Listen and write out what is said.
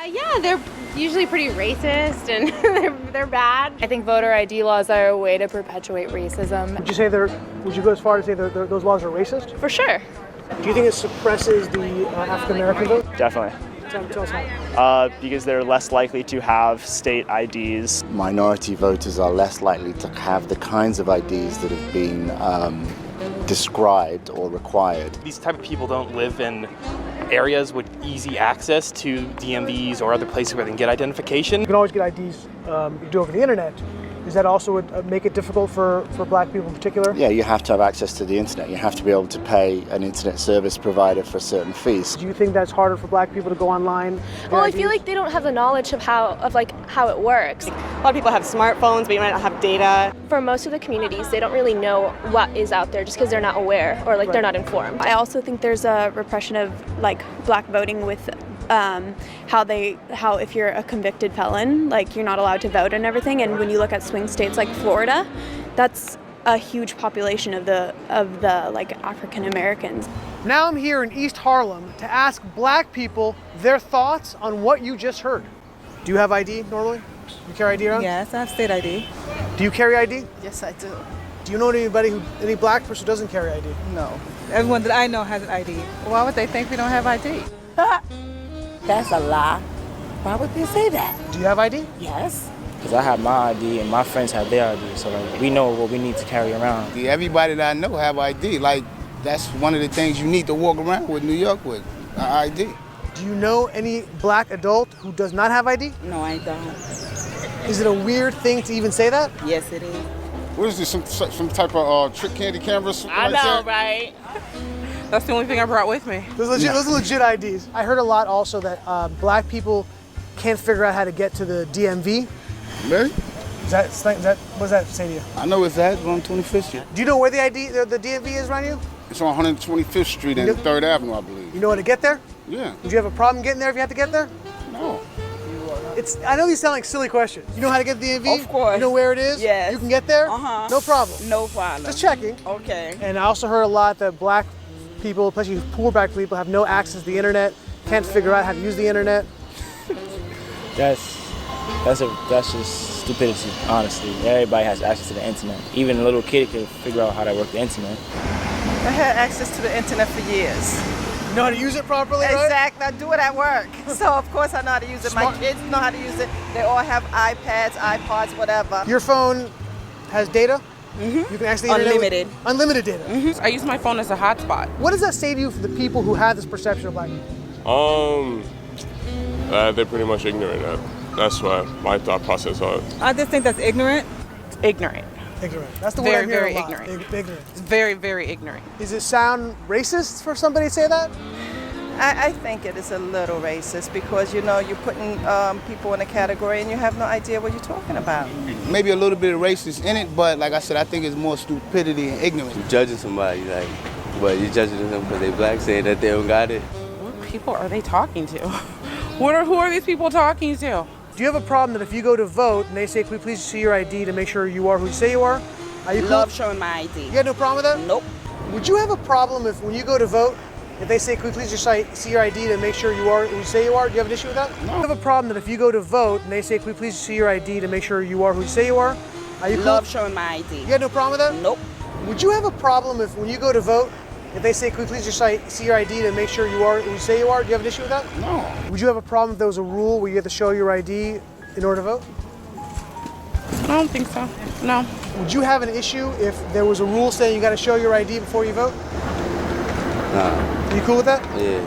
Yeah, they're usually pretty racist and they're bad. I think voter ID laws are a way to perpetuate racism. Would you go as far as say those laws are racist? For sure. Do you think it suppresses the African American vote? Definitely. Tell us how. Because they're less likely to have state IDs. Minority voters are less likely to have the kinds of IDs that have been described or required. These type of people don't live in areas with easy access to DMVs or other places where they can get identification. You can always get IDs you do over the internet. Does that also make it difficult for black people in particular? Yeah, you have to have access to the internet. You have to be able to pay an internet service provider for certain fees. Do you think that's harder for black people to go online? Well, I feel like they don't have the knowledge of how it works. A lot of people have smartphones, but you might not have data. For most of the communities, they don't really know what is out there just because they're not aware or they're not informed. I also think there's a repression of black voting with how if you're a convicted felon, you're not allowed to vote and everything. And when you look at swing states like Florida, that's a huge population of the African Americans. Now I'm here in East Harlem to ask black people their thoughts on what you just heard. Do you have ID normally? You carry ID around? Yes, I have state ID. Do you carry ID? Yes, I do. Do you know any black person who doesn't carry ID? No. Everyone that I know has an ID. Why would they think we don't have ID? That's a lie. Why would they say that? Do you have ID? Yes. Because I have my ID and my friends have their ID, so we know what we need to carry around. Everybody that I know have ID. That's one of the things you need to walk around with New York with, ID. Do you know any black adult who does not have ID? No, I don't. Is it a weird thing to even say that? Yes, it is. What is this, some type of trick candy camera? I know, right? That's the only thing I brought with me. Those are legit IDs. I heard a lot also that black people can't figure out how to get to the DMV. Really? What does that say to you? I know it's that on 25th Street. Do you know where the DMV is around you? It's on 125th Street and 3rd Avenue, I believe. You know how to get there? Yeah. Would you have a problem getting there if you had to get there? No. I know these sound like silly questions. You know how to get to the DMV? Of course. You know where it is? Yes. You can get there? Uh-huh. No problem. No problem. Just checking. Okay. And I also heard a lot that black people, especially poor black people, have no access to the internet, can't figure out how to use the internet. That's just stupidity, honestly. Everybody has access to the internet. Even a little kid can figure out how to work the internet. I had access to the internet for years. You know how to use it properly, right? Exactly. I do it at work. So, of course, I know how to use it. My kids know how to use it. They all have iPads, iPods, whatever. Your phone has data? Mm-hmm. You can actually unlimited. Unlimited data. Mm-hmm. I use my phone as a hotspot. What does that say to you for the people who have this perception of black people? They're pretty much ignorant. That's what my thought process was. I just think that's ignorant. Ignorant. Ignorant. That's the word I'm hearing a lot. Ignorant. Ignorant. It's very, very ignorant. Does it sound racist for somebody to say that? I think it is a little racist because, you're putting people in a category and you have no idea what you're talking about. Maybe a little bit of racist in it, but like I said, I think it's more stupidity and ignorance. You're judging somebody, but you're judging them because they black, saying that they don't got it. What people are they talking to? Who are these people talking to? Do you have a problem that if you go to vote and they say, "Can we please see your ID to make sure you are who you say you are"? Are you Love showing my ID. You got no problem with that? Nope. Would you have a problem if when you go to vote, if they say, "Can we please just see your ID to make sure you are who you say you are"? Do you have an issue with that? No. Do you have a problem that if you go to vote and they say, "Can we please see your ID to make sure you are who you say you are"? Are you Love showing my ID. You got no problem with that? Nope. Would you have a problem if when you go to vote, if they say, "Can we please just see your ID to make sure you are who you say you are"? Do you have an issue with that? No. Would you have a problem if there was a rule where you had to show your ID in order to vote? I don't think so. No. Would you have an issue if there was a rule saying you got to show your ID before you vote? Nah. Are you cool with that? Yeah.